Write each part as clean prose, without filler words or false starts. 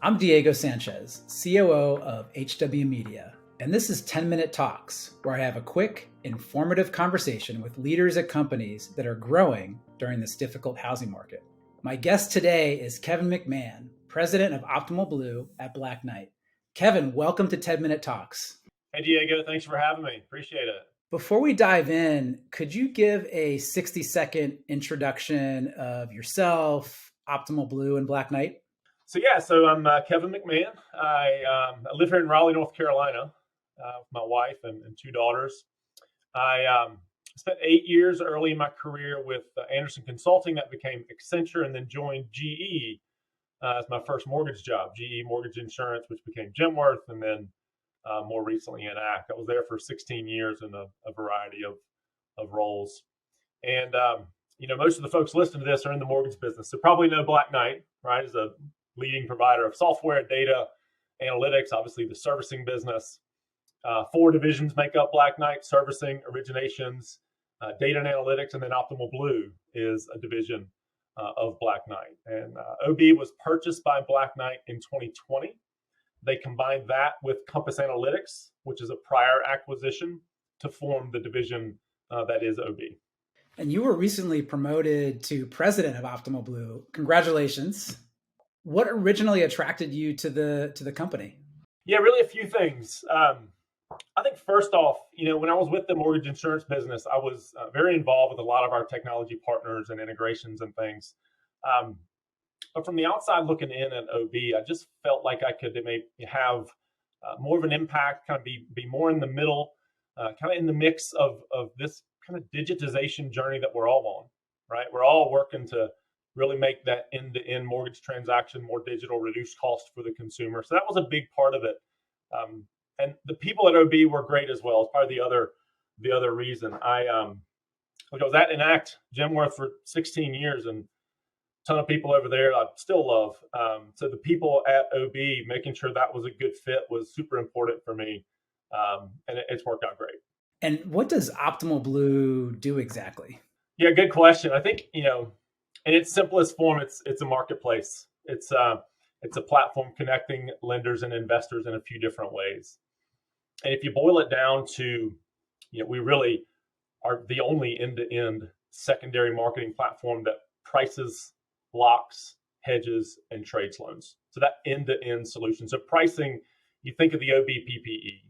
I'm Diego Sanchez, COO of HW Media, and this is 10-Minute Talks, where I have a quick, informative conversation with leaders at companies that are growing during this difficult housing market. My guest today is Kevin McMahon, president of Optimal Blue at Black Knight. Kevin, welcome to 10-Minute Talks. Hey, Diego, thanks for having me. Appreciate it. Before we dive in, could you give a 60-second introduction of yourself, Optimal Blue, and Black Knight? So I'm Kevin McMahon. I live here in Raleigh, North Carolina, with my wife and two daughters. I spent 8 years early in my career with Anderson Consulting that became Accenture, and then joined GE as my first mortgage job, GE Mortgage Insurance, which became Genworth, and then more recently Enact. I was there for 16 years in a variety of roles. And, most of the folks listening to this are in the mortgage business. So probably know Black Knight, right, as a leading provider of software, data, analytics, obviously the servicing business. 4 divisions make up Black Knight: servicing, originations, data and analytics, and then Optimal Blue is a division of Black Knight. And OB was purchased by Black Knight in 2020. They combined that with Compass Analytics, which is a prior acquisition, to form the division that is OB. And you were recently promoted to president of Optimal Blue. Congratulations. What originally attracted you to the company? Yeah, really a few things. I think first off, when I was with the mortgage insurance business, I was very involved with a lot of our technology partners and integrations and things. But from the outside looking in at OB, I just felt like I could maybe have more of an impact, kind of be more in the middle, kind of in the mix of this kind of digitization journey that we're all on, right? We're all working to really make that end-to-end mortgage transaction more digital, reduce cost for the consumer. So that was a big part of it. And the people at OB were great as well. It's probably the other reason. I was at Enact, Genworth for 16 years, and a ton of people over there I still love. So the people at OB, making sure that was a good fit was super important for me. And it's worked out great. And what does Optimal Blue do exactly? Yeah, good question. I think, in its simplest form, it's a marketplace. It's a platform connecting lenders and investors in a few different ways. And if you boil it down to, we really are the only end-to-end secondary marketing platform that prices, locks, hedges, and trades loans. So that end-to-end solution. So pricing, you think of the OB PPE.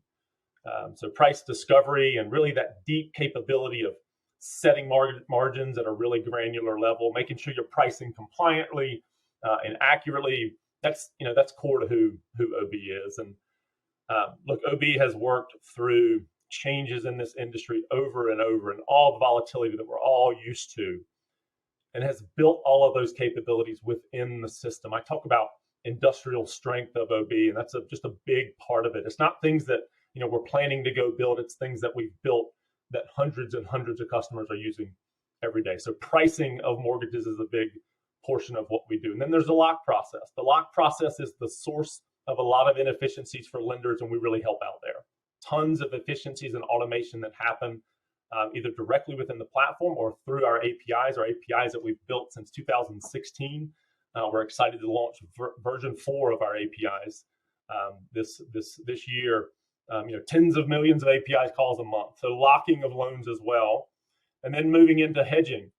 So price discovery and really that deep capability of setting margins at a really granular level, making sure you're pricing compliantly and accurately. That's core to who OB is. And look, OB has worked through changes in this industry over and over, and all the volatility that we're all used to, and has built all of those capabilities within the system. I talk about industrial strength of OB, and that's just a big part of it. It's not things that we're planning to go build. It's things that we've built that hundreds and hundreds of customers are using every day. So pricing of mortgages is a big portion of what we do. And then there's the lock process. The lock process is the source of a lot of inefficiencies for lenders, and we really help out there. Tons of efficiencies and automation that happen either directly within the platform or through our APIs that we've built since 2016. We're excited to launch version 4 of our APIs this year. Tens of millions of API calls a month. So locking of loans as well. And then moving into hedging.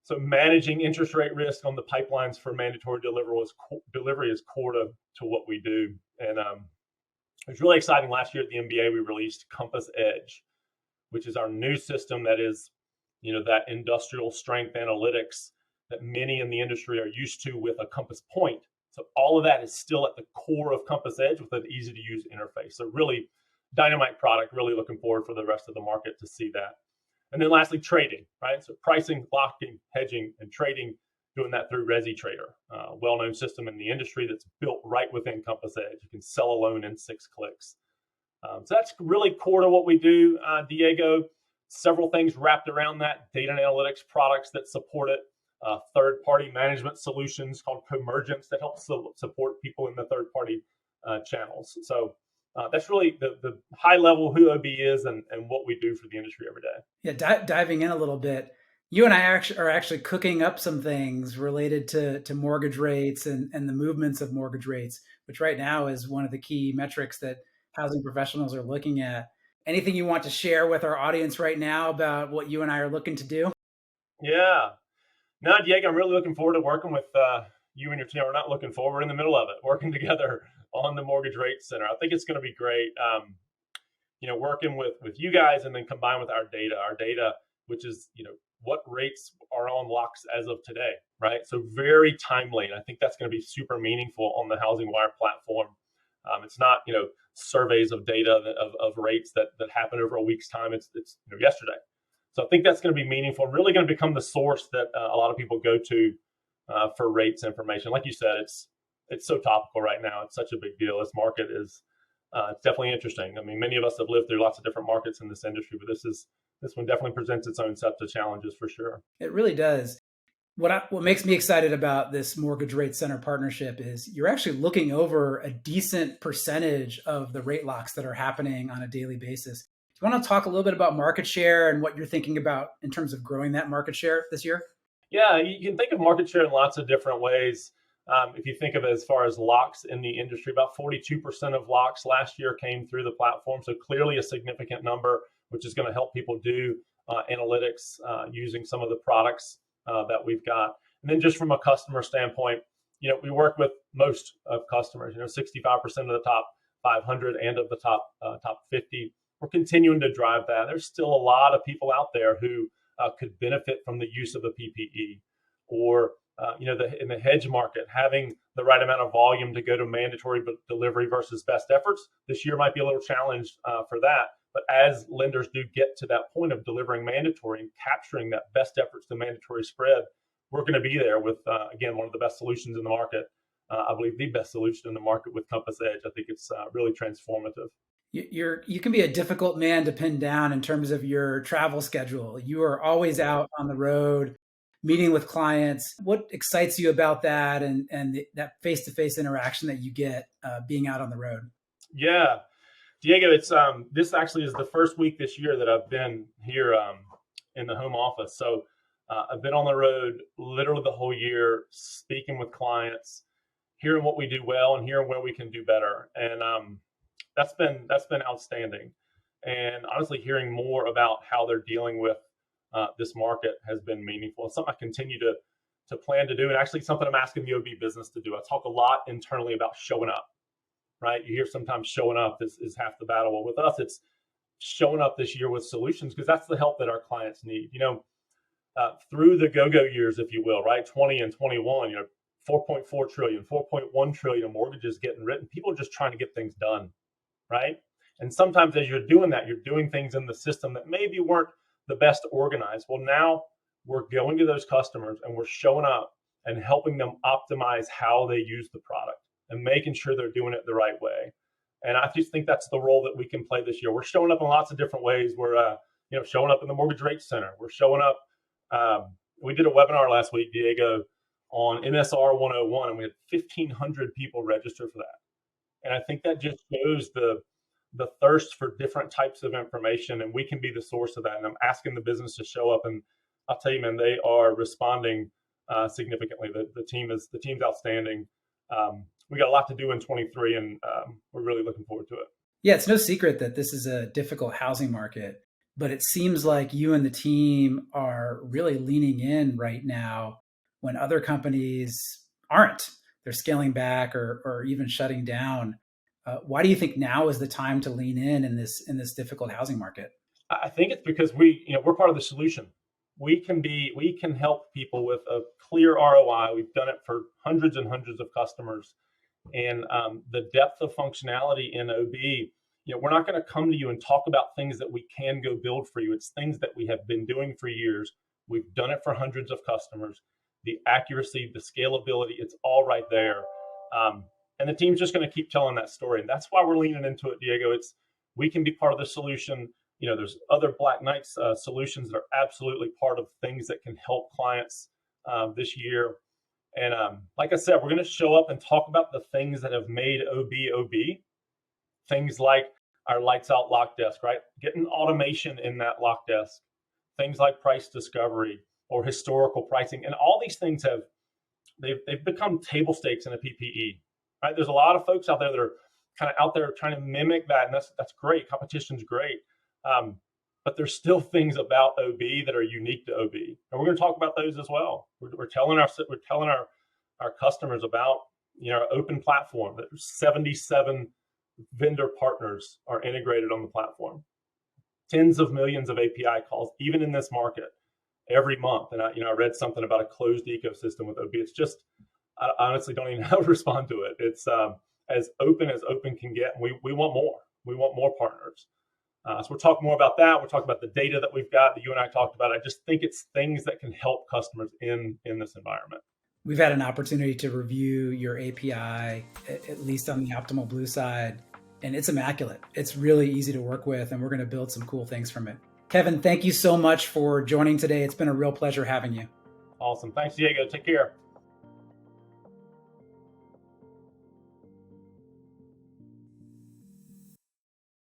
So managing interest rate risk on the pipelines for mandatory delivery is core to what we do. And it was really exciting. Last year at the MBA, we released Compass Edge, which is our new system that is, that industrial strength analytics that many in the industry are used to with a Compass Point. So all of that is still at the core of Compass Edge with an easy to use interface. So really dynamite product, really looking forward for the rest of the market to see that. And then lastly, trading, right? So pricing, locking, hedging, and trading, doing that through ResiTrader, a well-known system in the industry that's built right within Compass Edge. You can sell a loan in 6 clicks. So that's really core to what we do, Diego. Several things wrapped around that: data and analytics products that support it, third-party management solutions called Convergence that help support people in the third-party channels. So that's really the high level who OB is and what we do for the industry every day. Yeah, diving in a little bit, you and I are actually cooking up some things related to mortgage rates and the movements of mortgage rates which right now is one of the key metrics that housing professionals are looking at. Anything you want to share with our audience right now about what you and I are looking to do? Yeah. No, Diego, I'm really looking forward to working with you and your team. We're not looking forward, we're in the middle of it, working together on the Mortgage Rate Center. I think it's going to be great. Working with you guys and then combined with our data, which is, what rates are on locks as of today, right? So very timely. And I think that's going to be super meaningful on the HousingWire platform. It's not, surveys of data of rates that happen over a week's time. It's yesterday. So I think that's going to be meaningful, really going to become the source that a lot of people go to for rates information. Like you said, it's so topical right now. It's such a big deal. This market is it's definitely interesting. I mean, many of us have lived through lots of different markets in this industry, but this one definitely presents its own set of challenges for sure. It really does. What makes me excited about this Mortgage Rate Center partnership is you're actually looking over a decent percentage of the rate locks that are happening on a daily basis. Do you want to talk a little bit about market share and what you're thinking about in terms of growing that market share this year? Yeah, you can think of market share in lots of different ways. If you think of it as far as locks in the industry, about 42% of locks last year came through the platform. So clearly a significant number, which is going to help people do analytics using some of the products that we've got. And then just from a customer standpoint, we work with most of customers, 65% of the top 500 and of the top 50. We're continuing to drive that. There's still a lot of people out there who could benefit from the use of a PPE, or in the hedge market, having the right amount of volume to go to mandatory delivery versus best efforts. This year might be a little challenged for that. But as lenders do get to that point of delivering mandatory and capturing that best efforts to mandatory spread, we're going to be there with, again, one of the best solutions in the market. I believe the best solution in the market with Compass Edge. I think it's really transformative. You can be a difficult man to pin down in terms of your travel schedule. You are always out on the road, meeting with clients. What excites you about that and that face-to-face interaction that you get being out on the road? Yeah, Diego, it's this actually is the first week this year that I've been here in the home office. So I've been on the road literally the whole year, speaking with clients, hearing what we do well and hearing where we can do better. And that's been outstanding. And honestly, hearing more about how they're dealing with this market has been meaningful. It's something I continue to plan to do, and actually something I'm asking the OB business to do. I talk a lot internally about showing up, right? You hear sometimes showing up is half the battle. Well, with us, it's showing up this year with solutions, because that's the help that our clients need. Through the go-go years, if you will, right? 20 and 21, 4.4 trillion, 4.1 trillion mortgages getting written. People are just trying to get things done, right? And sometimes as you're doing that, you're doing things in the system that maybe weren't the best organized. Well, now we're going to those customers and we're showing up and helping them optimize how they use the product and making sure they're doing it the right way. And I just think that's the role that we can play this year. We're showing up in lots of different ways. We're showing up in the Mortgage Rate Center. We're showing up. We did a webinar last week, Diego, on MSR 101, and we had 1,500 people register for that. And I think that just shows the thirst for different types of information, and we can be the source of that. And I'm asking the business to show up, and I'll tell you, man, they are responding significantly. The team's outstanding. We got a lot to do in 23, and we're really looking forward to it. Yeah, it's no secret that this is a difficult housing market, but it seems like you and the team are really leaning in right now when other companies aren't. They're scaling back or even shutting down. Why do you think now is the time to lean in this difficult housing market? I think it's because we're part of the solution. We can help people with a clear ROI. We've done it for hundreds and hundreds of customers, and the depth of functionality in OB. We're not going to come to you and talk about things that we can go build for you. It's things that we have been doing for years. We've done it for hundreds of customers. The accuracy, the scalability, it's all right there. And the team's just going to keep telling that story. And that's why we're leaning into it, Diego. We can be part of the solution. There's other Black Knights solutions that are absolutely part of things that can help clients this year. And like I said, we're going to show up and talk about the things that have made OB. Things like our lights out lock desk, right? Getting automation in that lock desk. Things like price discovery or historical pricing. And all these things they've become table stakes in a PPE. right? There's a lot of folks out there that are kind of out there trying to mimic that, and that's great. Competition's great. But there's still things about OB that are unique to OB, and we're going to talk about those as well. We're telling our customers about our open platform that 77 vendor partners are integrated on the platform, tens of millions of API calls, even in this market, every month. And I read something about a closed ecosystem with OB. It's just, I honestly don't even know how to respond to it. It's as open can get. And we want more. We want more partners. So we'll talk more about that. We'll talk about the data that we've got that you and I talked about. I just think it's things that can help customers in this environment. We've had an opportunity to review your API, at least on the Optimal Blue side, and it's immaculate. It's really easy to work with, and we're going to build some cool things from it. Kevin, thank you so much for joining today. It's been a real pleasure having you. Awesome. Thanks, Diego. Take care.